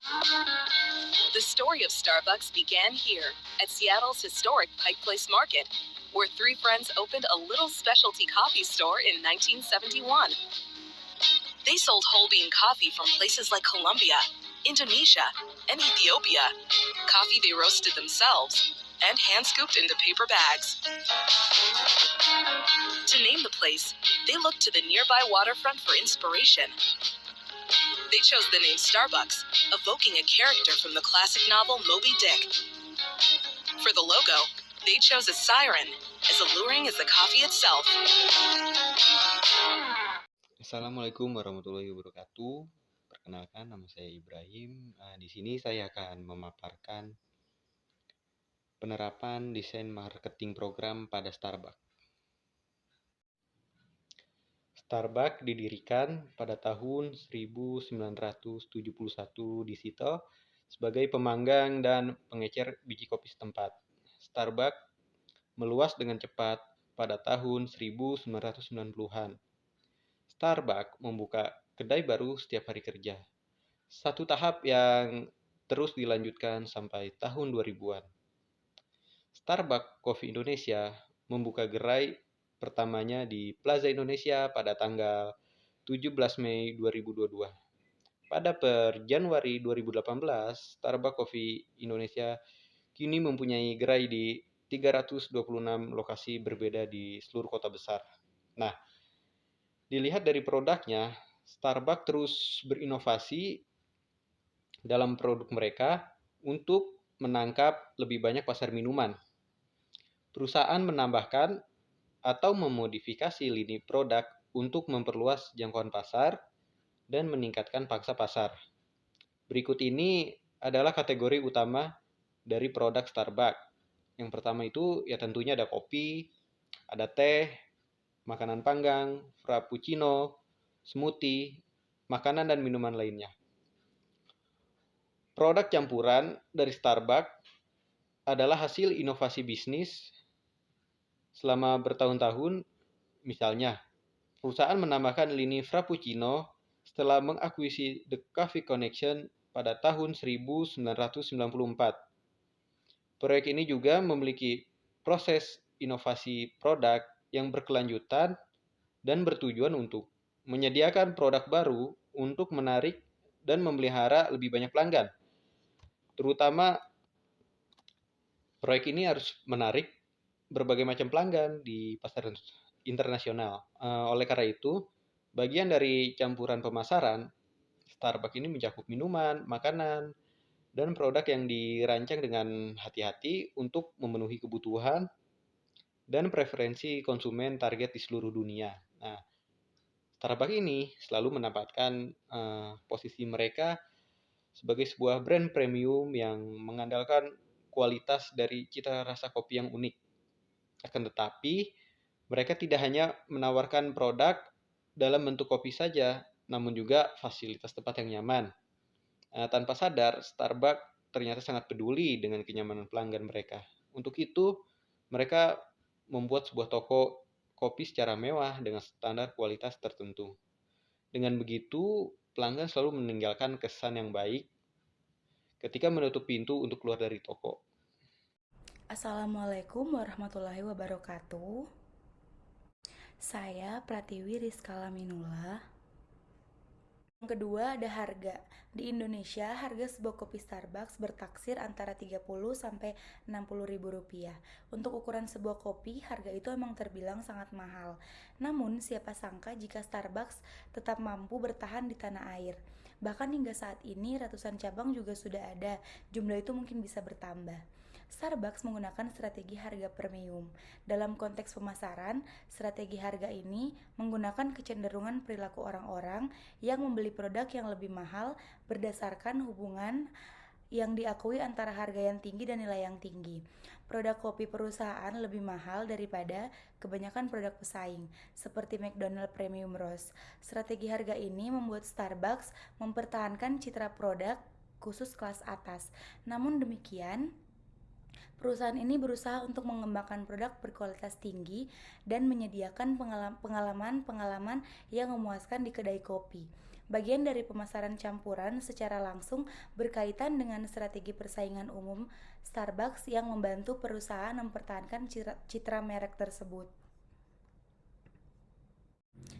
The story of Starbucks began here, at Seattle's historic Pike Place Market, where three friends opened a little specialty coffee store in 1971. They sold whole bean coffee from places like Colombia, Indonesia, and Ethiopia. Coffee they roasted themselves and hand scooped into paper bags. To name the place, they looked to the nearby waterfront for inspiration. They chose the name Starbucks, evoking a character from the classic novel Moby Dick. For the logo, they chose a siren, as alluring as the coffee itself. Assalamualaikum warahmatullahi wabarakatuh. Perkenalkan, nama saya Ibrahim. Di sini saya akan memaparkan penerapan desain marketing program pada Starbucks. Starbucks didirikan pada tahun 1971 di Seattle sebagai pemanggang dan pengecer biji kopi setempat. Starbucks meluas dengan cepat pada tahun 1990-an. Starbucks membuka kedai baru setiap hari kerja. Satu tahap yang terus dilanjutkan sampai tahun 2000-an. Starbucks Coffee Indonesia membuka gerai pertamanya di Plaza Indonesia pada tanggal 17 Mei 2022. Pada Januari 2018, Starbucks Coffee Indonesia kini mempunyai gerai di 326 lokasi berbeda di seluruh kota besar. Nah, dilihat dari produknya, Starbucks terus berinovasi dalam produk mereka untuk menangkap lebih banyak pasar minuman. Perusahaan menambahkan atau memodifikasi lini produk untuk memperluas jangkauan pasar dan meningkatkan pangsa pasar. Berikut ini adalah kategori utama dari produk Starbucks. Yang pertama itu ya tentunya ada kopi, ada teh, makanan panggang, frappuccino, smoothie, makanan dan minuman lainnya. Produk campuran dari Starbucks adalah hasil inovasi bisnis selama bertahun-tahun. Misalnya, perusahaan menambahkan lini frappuccino setelah mengakuisisi The Coffee Connection pada tahun 1994. Proyek ini juga memiliki proses inovasi produk yang berkelanjutan dan bertujuan untuk menyediakan produk baru untuk menarik dan memelihara lebih banyak pelanggan. Terutama proyek ini harus menarik berbagai macam pelanggan di pasar internasional. Oleh karena itu, bagian dari campuran pemasaran, Starbucks ini mencakup minuman, makanan, dan produk yang dirancang dengan hati-hati untuk memenuhi kebutuhan dan preferensi konsumen target di seluruh dunia. Nah, Starbucks ini selalu menempatkan posisi mereka sebagai sebuah brand premium yang mengandalkan kualitas dari cita rasa kopi yang unik. Akan tetapi, mereka tidak hanya menawarkan produk dalam bentuk kopi saja, namun juga fasilitas tempat yang nyaman. Tanpa sadar, Starbucks ternyata sangat peduli dengan kenyamanan pelanggan mereka. Untuk itu, mereka membuat sebuah toko kopi secara mewah dengan standar kualitas tertentu. Dengan begitu, pelanggan selalu meninggalkan kesan yang baik ketika menutup pintu untuk keluar dari toko. Assalamualaikum warahmatullahi wabarakatuh. Saya Pratiwi Rizka Laminullah. Yang kedua ada harga. Di Indonesia, harga sebuah kopi Starbucks bertaksir antara 30 sampai 60 ribu rupiah. Untuk ukuran sebuah kopi, harga itu emang terbilang sangat mahal. Namun, siapa sangka jika Starbucks tetap mampu bertahan di tanah air. Bahkan hingga saat ini, ratusan cabang juga sudah ada. Jumlah itu mungkin bisa bertambah. Starbucks menggunakan strategi harga premium. Dalam konteks pemasaran, strategi harga ini menggunakan kecenderungan perilaku orang-orang yang membeli produk yang lebih mahal berdasarkan hubungan yang diakui antara harga yang tinggi dan nilai yang tinggi. Produk kopi perusahaan lebih mahal daripada kebanyakan produk pesaing, seperti McDonald's Premium Roast. Strategi harga ini membuat Starbucks mempertahankan citra produk khusus kelas atas. Namun demikian, perusahaan ini berusaha untuk mengembangkan produk berkualitas tinggi dan menyediakan pengalaman-pengalaman yang memuaskan di kedai kopi. Bagian dari pemasaran campuran secara langsung berkaitan dengan strategi persaingan umum Starbucks yang membantu perusahaan mempertahankan citra merek tersebut.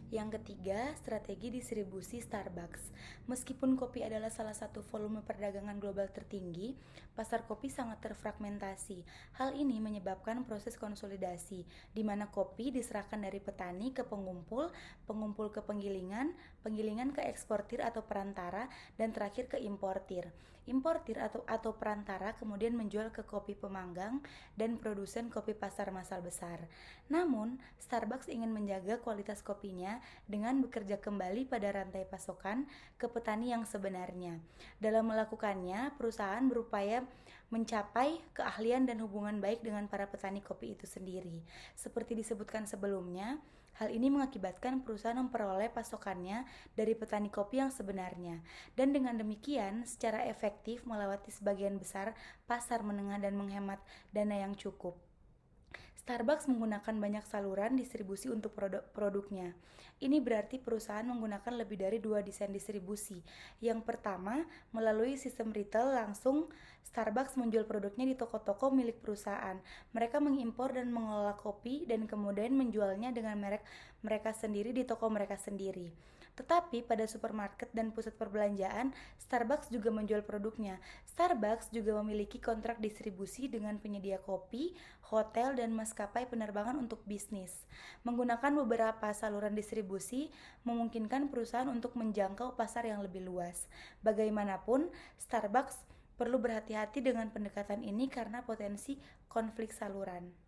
Yang ketiga, strategi distribusi Starbucks. Meskipun kopi adalah salah satu volume perdagangan global tertinggi, pasar kopi sangat terfragmentasi. Hal ini menyebabkan proses konsolidasi, di mana kopi diserahkan dari petani ke pengumpul, pengumpul ke penggilingan, penggilingan ke eksportir atau perantara, dan terakhir ke importir. Importir atau perantara kemudian menjual ke kopi pemanggang dan produsen kopi pasar massal besar. Namun, Starbucks ingin menjaga kualitas kopinya dengan bekerja kembali pada rantai pasokan ke petani yang sebenarnya. Dalam melakukannya, perusahaan berupaya mencapai keahlian dan hubungan baik dengan para petani kopi itu sendiri. Seperti disebutkan sebelumnya, hal ini mengakibatkan perusahaan memperoleh pasokannya dari petani kopi yang sebenarnya, dan dengan demikian secara efektif melewati sebagian besar pasar menengah dan menghemat dana yang cukup. Starbucks menggunakan banyak saluran distribusi untuk produknya. Ini berarti perusahaan menggunakan lebih dari 2 desain distribusi. Yang pertama, melalui sistem retail langsung, Starbucks menjual produknya di toko-toko milik perusahaan. Mereka mengimpor dan mengelola kopi dan kemudian menjualnya dengan merek mereka sendiri di toko mereka sendiri. Tetapi pada supermarket dan pusat perbelanjaan, Starbucks juga menjual produknya. Starbucks juga memiliki kontrak distribusi dengan penyedia kopi, hotel, dan maskapai penerbangan untuk bisnis. Menggunakan beberapa saluran distribusi memungkinkan perusahaan untuk menjangkau pasar yang lebih luas. Bagaimanapun, Starbucks perlu berhati-hati dengan pendekatan ini karena potensi konflik saluran.